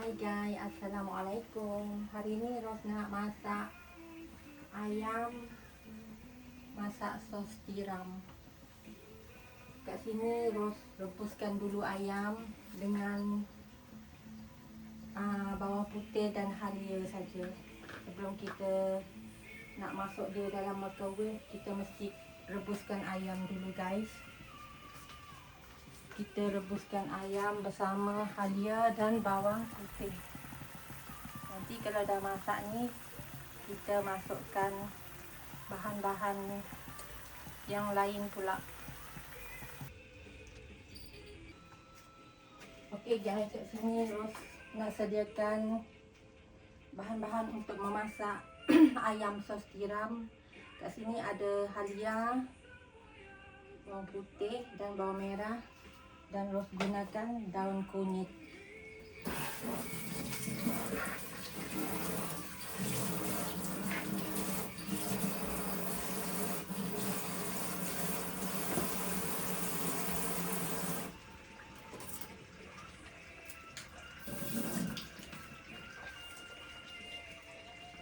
Hai guys, Assalamualaikum. Hari ni Ros nak masak ayam masak sos tiram. Kat sini Ros rebuskan dulu ayam dengan bawang putih dan halia saja. Sebelum kita nak masuk dia dalam microwave, kita mesti rebuskan ayam dulu guys. Kita rebuskan ayam bersama halia dan bawang putih. Nanti kalau dah masak ni, kita masukkan bahan-bahan yang lain pula. Okey guys, kat sini Ros nak sediakan bahan-bahan untuk memasak ayam sos tiram. Kat sini ada halia, bawang putih dan bawang merah. Dan Ros gunakan daun kunyit.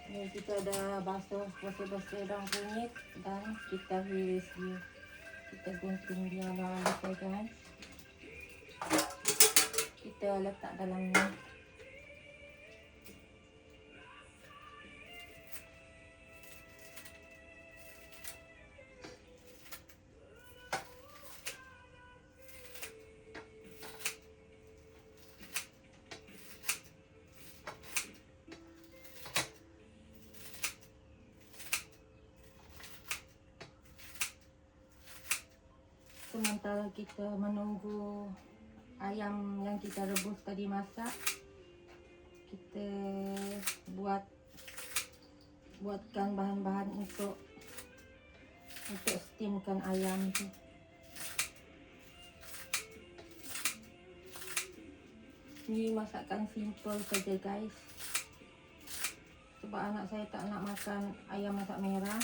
Ni kita dah basuh bersih-bersih daun kunyit dan kita hiris dia. Kita gunting dia halus kan. Kita letak dalam ni. Sementara kita menunggu ayam yang kita rebus tadi masak, kita buatkan bahan-bahan untuk steamkan ayam tu. Ni masakan simple saja guys. Sebab anak saya tak nak makan ayam masak merah.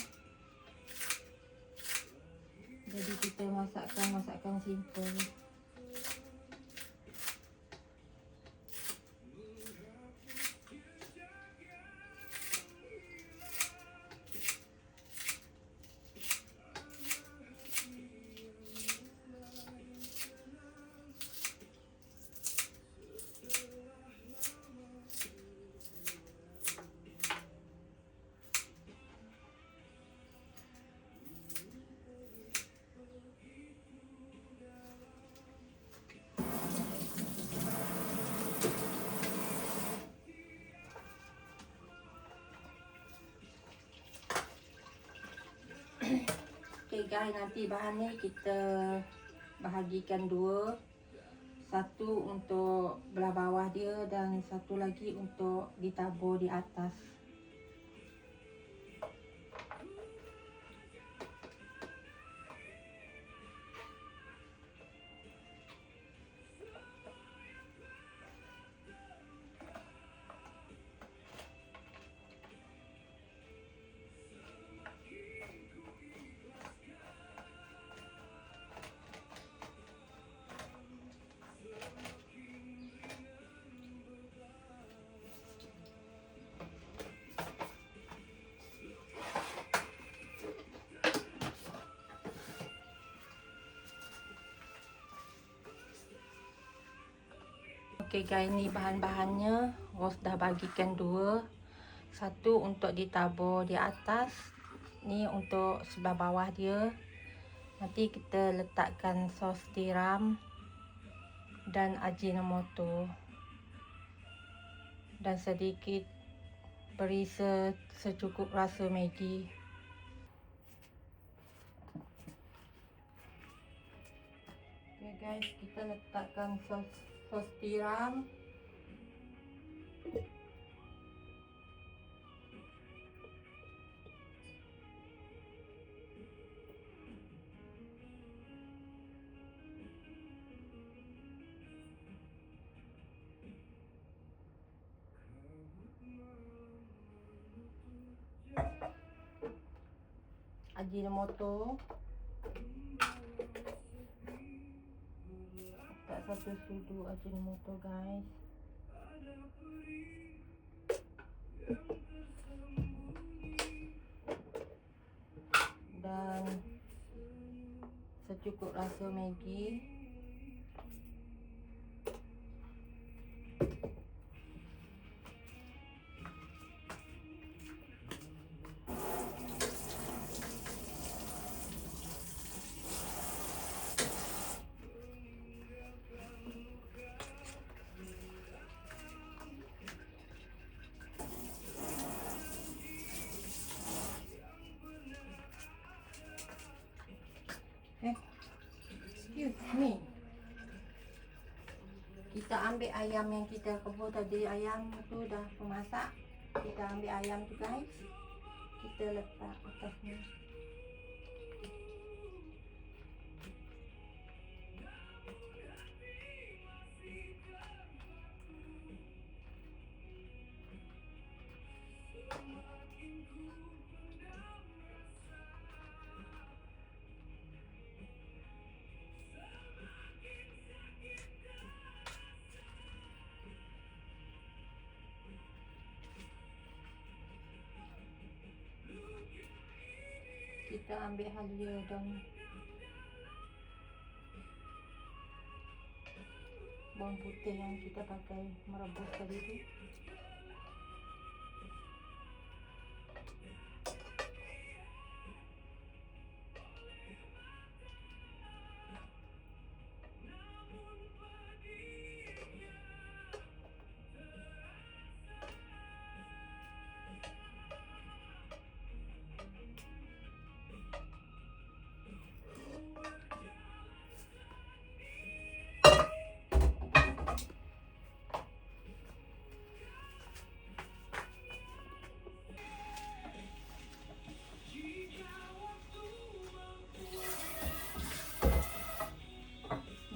Jadi kita masakkan masakan simple. Okay guys, nanti bahan ni kita bahagikan dua. Satu untuk belah bawah dia dan satu lagi untuk ditabur di atas. Okey guys, ni bahan-bahannya Ros dah bagikan dua. Satu untuk ditabur di atas, ni untuk sebelah bawah dia. Nanti kita letakkan sos tiram dan ajinomoto. Dan sedikit beri secukup rasa Maggi. Okey guys, kita letakkan sos tiram. Ajinomoto. Tak satu sudu ajinomoto guys. Dan secukup rasa Maggi. Excuse me. Kita ambil ayam yang kita kebul tadi, ayam tu dah memasak. Kita ambil ayam tu guys, kita letak atasnya. Kita ambil halia dan bawang putih yang kita pakai merebus tadi tu.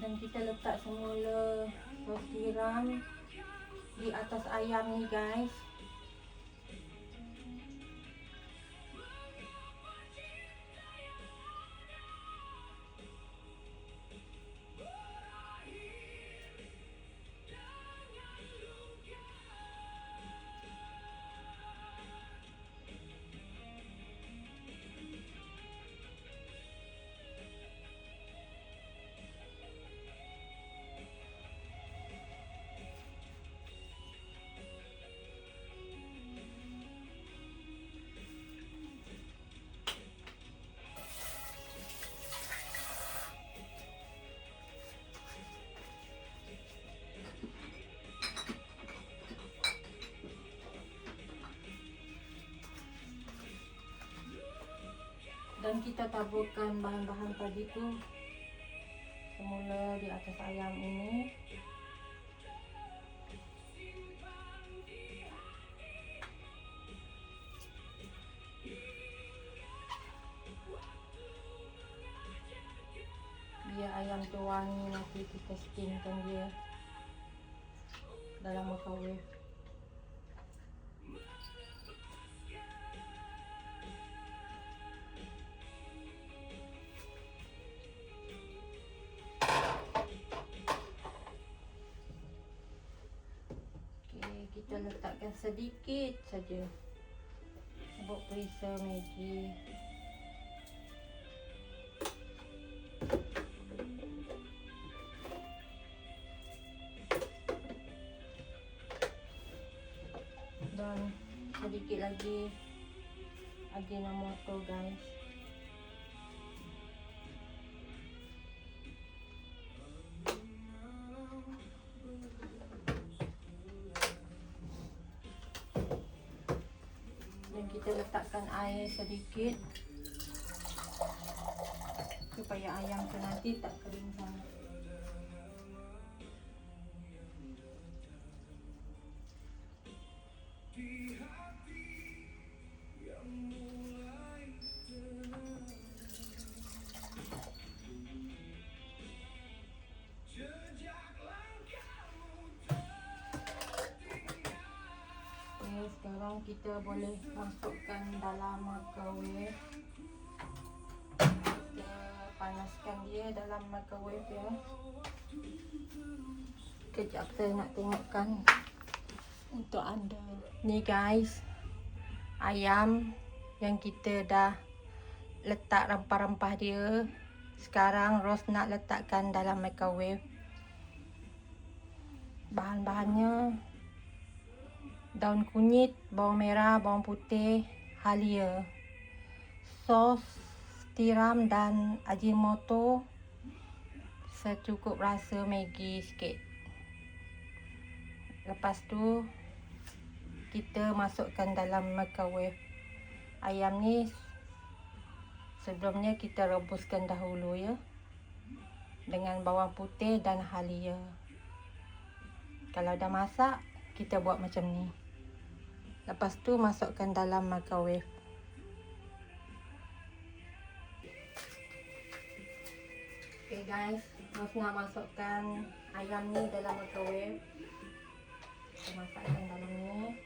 Dan kita letak semula sos tiram di atas ayam ni guys. Dan kita taburkan bahan-bahan tadi tu semula di atas ayam ini. Biar ayam tu wangi, nanti kita steamkan dia dalam microwave. Kita letakkan sedikit saja bubuk perisa Maggi. Dan sedikit lagi Ajinomoto guys. Dan kita letakkan air sedikit supaya ayam tu nanti tak kering sangat. Sekarang kita boleh masukkan dalam microwave. Kita panaskan dia dalam microwave ya. Kejap saya nak tengokkan untuk anda. Ni guys, ayam yang kita dah letak rempah-rempah dia. Sekarang Ros nak letakkan dalam microwave. Bahan-bahannya daun kunyit, bawang merah, bawang putih, halia, sos tiram dan ajinomoto, secukup rasa Maggi sikit. Lepas tu kita masukkan dalam microwave. Ayam ni sebelumnya kita rebuskan dahulu ya, dengan bawang putih dan halia. Kalau dah masak, kita buat macam ni. Lepas tu masukkan dalam microwave. Okay guys, Ros nak masukkan ayam ni dalam microwave. Kita masukkan dalam ni.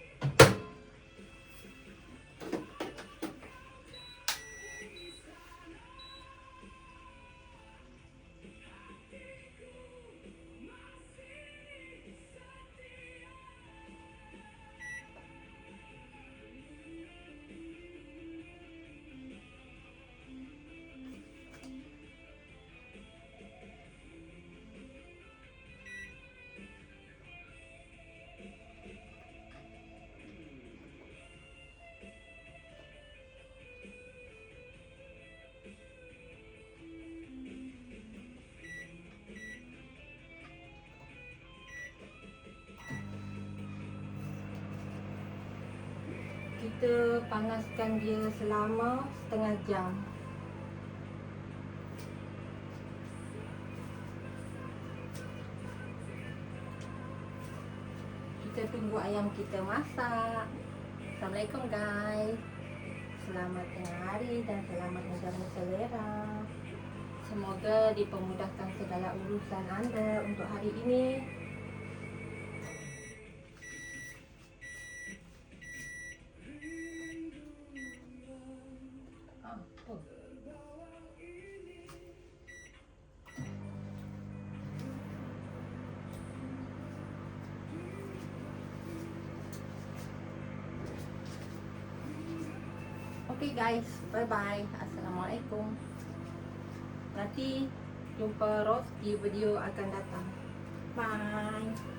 Kita panaskan dia selama setengah jam. Kita tunggu ayam kita masak. Assalamualaikum guys. Selamat tengah hari dan selamat menjamu selera. Semoga dipermudahkan segala urusan anda untuk hari ini. Okay guys, bye bye. Assalamualaikum. Nanti jumpa Ros di video akan datang. Bye.